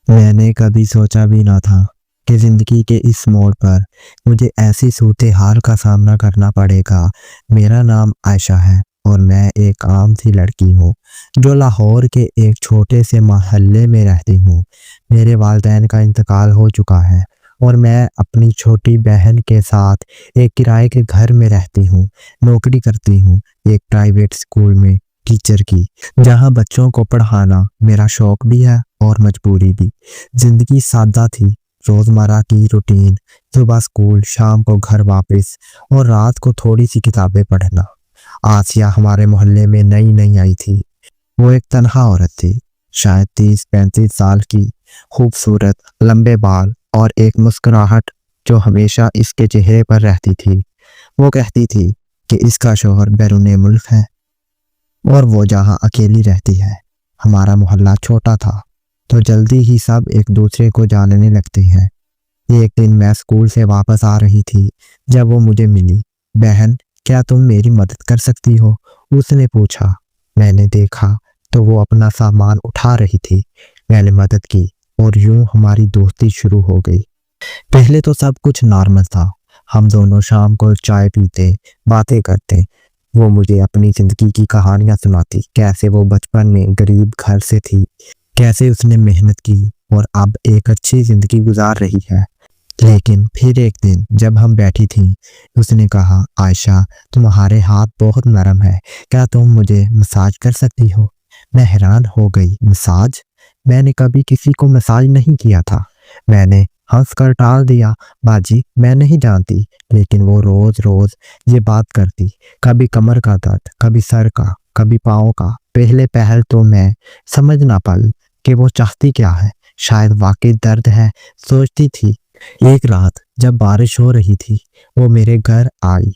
मैंने कभी सोचा भी ना था कि ज़िंदगी के इस मोड़ पर मुझे ऐसी सूरत-ए-हाल का सामना करना पड़ेगा। मेरा नाम आयशा है और मैं एक आम सी लड़की हूँ, जो लाहौर के एक छोटे से मोहल्ले में रहती हूँ। मेरे वालिदैन का इंतकाल हो चुका है और मैं अपनी छोटी बहन के साथ एक किराए के घर में रहती हूँ। नौकरी करती हूँ एक प्राइवेट स्कूल में टीचर की, जहाँ बच्चों को पढ़ाना मेरा शौक भी है और मजबूरी भी। जिंदगी सादा थी, रोजमर्रा की रूटीन, सुबह स्कूल, शाम को घर वापस और रात को थोड़ी सी किताबें पढ़ना। आसिया हमारे मोहल्ले में नई नई आई थी। वो एक तनहा औरत थी, शायद 30-35 साल की, खूबसूरत, लंबे बाल और एक मुस्कुराहट जो हमेशा इसके चेहरे पर रहती थी। वो कहती थी कि इसका शौहर बैरूने मुल्क है और वो जहाँ अकेली रहती है। हमारा मोहल्ला छोटा था तो जल्दी ही सब एक दूसरे को जानने लगते हैं। एक दिन मैं स्कूल से वापस आ रही थी जब वो मुझे मिली। बहन, क्या तुम मेरी मदद कर सकती हो? उसने पूछा। मैंने देखा तो वो अपना सामान उठा रही थी। मैंने मदद की और यूं हमारी दोस्ती शुरू हो गई। पहले तो सब कुछ नॉर्मल था। हम दोनों शाम को चाय पीते, बातें करते। वो मुझे अपनी जिंदगी की कहानियां सुनाती, कैसे वो बचपन में गरीब घर से थी, कैसे उसने मेहनत की और अब एक अच्छी जिंदगी गुजार रही है। लेकिन फिर एक दिन जब हम बैठी थी, उसने कहा, आयशा, तुम्हारे हाथ बहुत नरम है, क्या तुम मुझे मसाज कर सकती हो? मैं हैरान हो गई। मसाज? मैंने कभी किसी को मसाज नहीं किया था। मैंने हंसकर टाल दिया। बाजी, मैं नहीं जानती। लेकिन वो रोज रोज ये बात करती, कभी कमर का दर्द, कभी सर का, कभी पाँव का। पहले पहल तो मैं समझ ना पाई कि वो चाहती क्या है। शायद वाकई दर्द है, सोचती थी। एक रात जब बारिश हो रही थी, वो मेरे घर आई,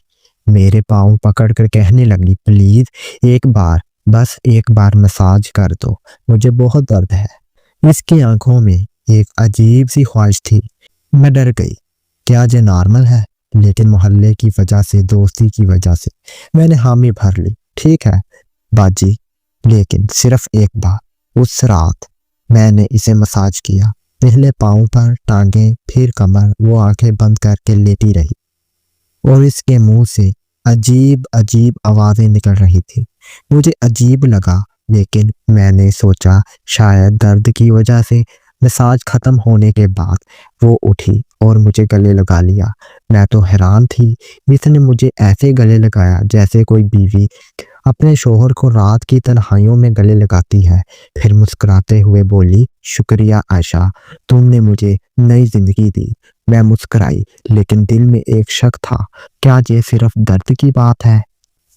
मेरे पाँव पकड़कर कहने लगी, प्लीज एक बार, बस एक बार मसाज कर दो, मुझे बहुत दर्द है। इसकी आंखों में एक अजीब सी ख्वाहिश थी। मैं डर गई। क्या ये नॉर्मल है? लेकिन मोहल्ले की वजह से, दोस्ती की वजह से मैंने हामी भर ली। ठीक है बाजी, लेकिन सिर्फ एक बार। उस रात मैंने इसे मसाज किया, पहले पाँव पर, टांगे, फिर कमर। वो आंखें बंद करके लेटी रही और इसके मुंह से अजीब अजीब आवाजें निकल रही थी। मुझे अजीब लगा, लेकिन मैंने सोचा शायद दर्द की वजह से। मसाज खत्म होने के बाद वो उठी और मुझे गले लगा लिया। मैं तो हैरान थी, इसने मुझे ऐसे गले लगाया जैसे कोई बीवी अपने शोहर को रात की तन्हाइयों में गले लगाती है। फिर मुस्कुराते हुए बोली, शुक्रिया आयशा, तुमने मुझे नई जिंदगी दी। मैं मुस्कुराई, लेकिन दिल में एक शक था, क्या ये सिर्फ दर्द की बात है?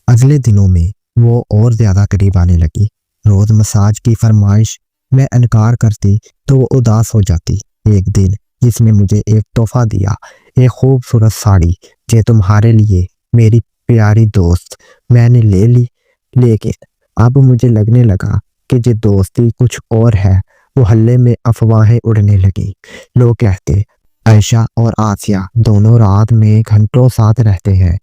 अगले दिनों में वो और ज्यादा करीब आने लगी। रोज मसाज की फरमाइश, मैं इनकार करती तो वो उदास हो जाती। एक दिन इसने मुझे एक तोहफा दिया, एक खूबसूरत साड़ी, ये तुम्हारे लिए मेरी प्यारी दोस्त। मैंने ले ली, लेकिन अब मुझे लगने लगा कि ये दोस्ती कुछ और है। मोहल्ले में अफवाहें उड़ने लगी। लोग कहते, आयशा और आसिया दोनों रात में घंटों साथ रहते हैं।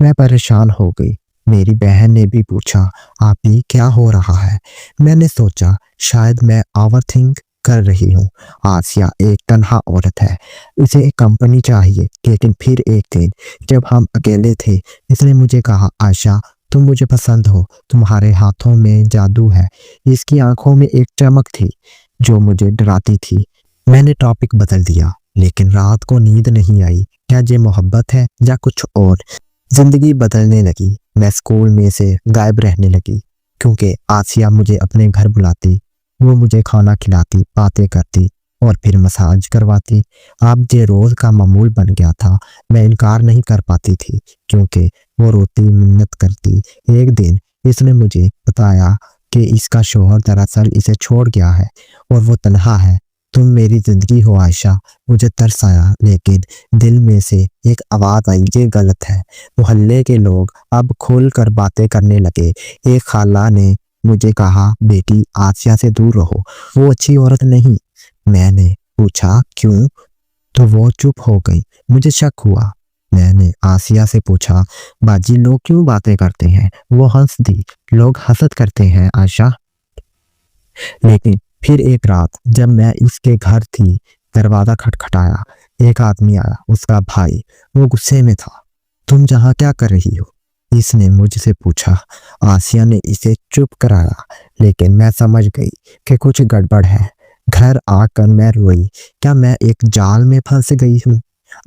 मैं परेशान हो गई। मेरी बहन ने भी पूछा, आपी क्या हो रहा है? मैंने सोचा शायद मैं ओवरथिंक कर रही हूँ। आसिया एक तन्हा औरत है, उसे एक कंपनी चाहिए। लेकिन फिर एक दिन जब हम अकेले थे, इसने मुझे कहा, आयशा, तुम मुझे पसंद हो, तुम्हारे हाथों में जादू है। इसकी आंखों में एक चमक थी जो मुझे डराती थी। मैंने टॉपिक बदल दिया, लेकिन रात को नींद नहीं आई। क्या ये मोहब्बत है या कुछ और? जिंदगी बदलने लगी। मैं स्कूल में से गायब रहने लगी क्योंकि आसिया मुझे अपने घर बुलाती। वो मुझे खाना खिलाती, बातें करती और फिर मसाज करवाती। अब ये रोज का मामूल बन गया था। मैं इनकार नहीं कर पाती थी क्योंकि वो रोती, मिन्नत करती। एक दिन इसने मुझे बताया कि इसका शौहर दरअसल इसे छोड़ गया है और वो तन्हा है। तुम मेरी जिंदगी हो आयशा। मुझे तरस आया, लेकिन दिल में से एक आवाज आई, ये गलत है। मोहल्ले के लोग अब खुल कर बातें करने लगे। एक खाला ने मुझे कहा, बेटी आसिया से दूर रहो, वो अच्छी औरत नहीं। मैंने पूछा, क्यों? तो वो चुप हो गई। मुझे शक हुआ। मैंने आसिया से पूछा, बाजी लोग क्यों बातें करते हैं? वो हंस दी। लोग हसद करते हैं आयशा, लेकिन फिर एक रात जब मैं उसके घर थी, दरवाजा खटखटाया। एक आदमी आया, उसका भाई। वो गुस्से में था। तुम यहाँ क्या कर रही हो? इसने मुझसे पूछा। आसिया ने इसे चुप कराया, लेकिन मैं समझ गई कि कुछ गड़बड़ है। घर आकर मैं रोई। क्या मैं एक जाल में फंस गई हूँ?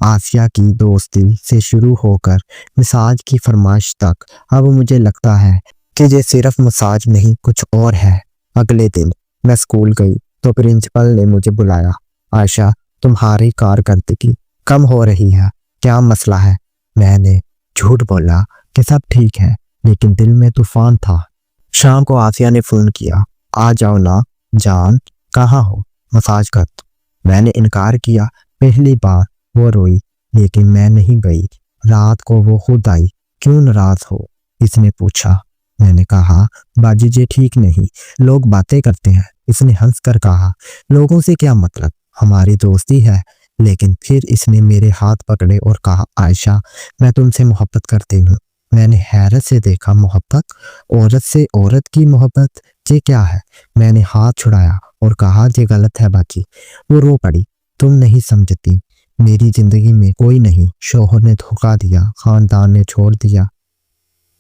आसिया की दोस्ती से शुरू होकर मसाज की फरमाइश तक अब मुझे लगता है कि ये सिर्फ मसाज नहीं, कुछ और है। अगले दिन मैं स्कूल गई तो प्रिंसिपल ने मुझे बुलाया। आयशा, तुम्हारी कारकर्दगी कम हो रही है, क्या मसला है? मैंने झूठ बोला कि सब ठीक है, लेकिन दिल में तूफान था। शाम को आसिया ने फोन किया। आ जाओ ना जान, कहाँ हो? मसाज कर दो। मैंने इनकार किया। पहली बार वो रोई, लेकिन मैं नहीं गई। रात को वो खुद आई। क्यों नाराज हो? इसने पूछा। मैंने कहा, बाजी जी ठीक नहीं, लोग बातें करते हैं। इसने हंस कर कहा, लोगों से क्या मतलब, हमारी दोस्ती है। लेकिन फिर इसने मेरे हाथ पकड़े और कहा, आयशा, मैं तुमसे मोहब्बत करती हूँ। मैंने हैरत से देखा, मोहब्बत? औरत से औरत की मोहब्बत, ये क्या है? मैंने हाथ छुड़ाया और कहा, ये गलत है बाजी। वो रो पड़ी। तुम नहीं समझती, मेरी जिंदगी में कोई नहीं। शोहर ने धोखा दिया, खानदान ने छोड़ दिया,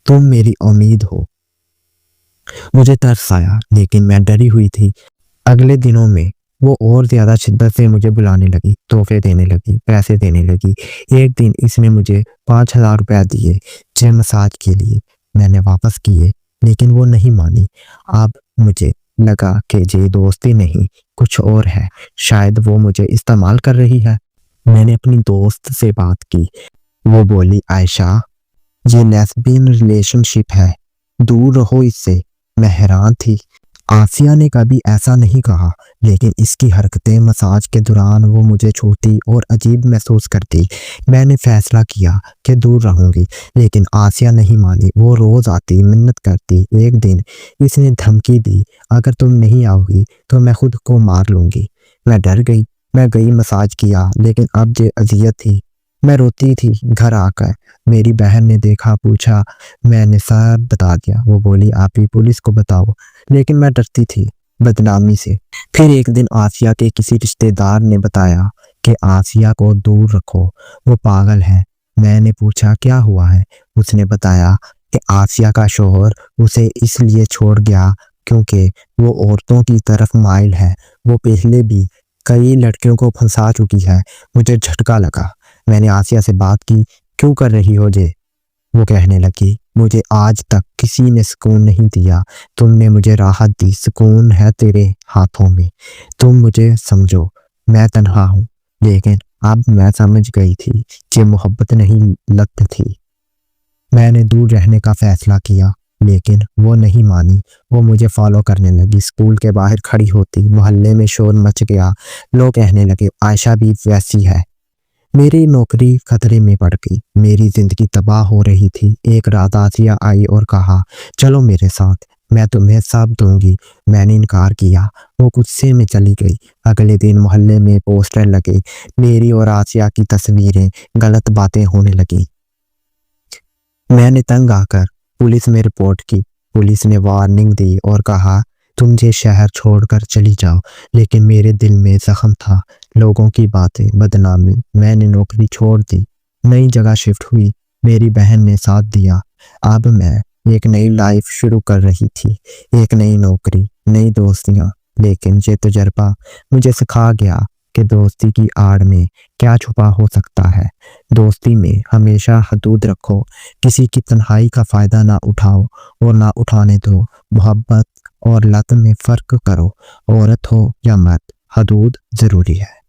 तुम मेरी उम्मीद हो। मुझे तरस आया, लेकिन मैं डरी हुई थी। अगले दिनों में वो और ज्यादा शिद्दत से मुझे बुलाने लगी, तोहफे देने लगी, पैसे देने लगी। एक दिन इसने मुझे 5,000 रुपया दिए जे मसाज के लिए। मैंने वापस किए, लेकिन वो नहीं मानी। अब मुझे लगा कि ये दोस्ती नहीं, कुछ और है। शायद वो मुझे इस्तेमाल कर रही है। मैंने अपनी दोस्त से बात की। वो बोली, आयशा, ये लेस्बियन रिलेशनशिप है, दूर रहो इससे। मैं हैरान थी। आसिया ने कभी ऐसा नहीं कहा, लेकिन इसकी हरकतें मसाज के दौरान वो मुझे छूती और अजीब महसूस करती। मैंने फैसला किया कि दूर रहूंगी, लेकिन आसिया नहीं मानी। वो रोज आती, मिन्नत करती। एक दिन इसने धमकी दी, अगर तुम नहीं आओगी तो मैं खुद को मार लूंगी। मैं डर गई। मैं गई, मसाज किया, लेकिन अब ये अजियत थी। मैं रोती थी। घर आकर मेरी बहन ने देखा, पूछा। मैंने सब बता दिया। वो बोली, आप ही पुलिस को बताओ। लेकिन मैं डरती थी बदनामी से। फिर एक दिन आसिया के किसी रिश्तेदार ने बताया कि आसिया को दूर रखो, वो पागल है। मैंने पूछा, क्या हुआ है? उसने बताया कि आसिया का शोहर उसे इसलिए छोड़ गया क्योंकि वो औरतों की तरफ माइल है। वो पहले भी कई लड़कियों को फंसा चुकी है। मुझे झटका लगा। मैंने आसिया से बात की, क्यों कर रही हो जे? वो कहने लगी, मुझे आज तक किसी ने सुकून नहीं दिया, तुमने मुझे राहत दी। सुकून है तेरे हाथों में, तुम मुझे समझो। मैं तन्हा हूँ, लेकिन अब मैं समझ गई थी कि मोहब्बत नहीं, लत थी। मैंने दूर रहने का फैसला किया, लेकिन वो नहीं मानी। वो मुझे फॉलो करने लगी। स्कूल के बाहर खड़ी होती, मोहल्ले में शोर मच गया। लोग कहने लगे, आयशा भी वैसी है। मेरी नौकरी खतरे में पड़ गई। मेरी जिंदगी तबाह हो रही थी। एक रात आसिया आई और कहा, चलो मेरे साथ, मैं तुम्हें सब दूंगी। मैंने इनकार किया। वो गुस्से में चली गई। अगले दिन मोहल्ले में पोस्टर लगे, मेरी और आसिया की तस्वीरें। गलत बातें होने लगी। मैंने तंग आकर पुलिस में रिपोर्ट की। पुलिस ने वार्निंग दी और कहा, तुम ये शहर छोड़कर चली जाओ। लेकिन मेरे दिल में जख्म था। लोगों की बातें, बदनामी। मैंने नौकरी छोड़ दी, नई जगह शिफ्ट हुई। मेरी बहन ने साथ दिया। अब मैं एक नई लाइफ शुरू कर रही थी, एक नई नौकरी, नई दोस्तियां। लेकिन ये तजर्बा मुझे सिखा गया कि दोस्ती की आड़ में क्या छुपा हो सकता है। दोस्ती में हमेशा हदूद रखो, किसी की तन्हाई का फायदा ना उठाओ और ना उठाने दो। मोहब्बत और लत में फर्क करो, औरत हो या मर्द, हदूद जरूरी है।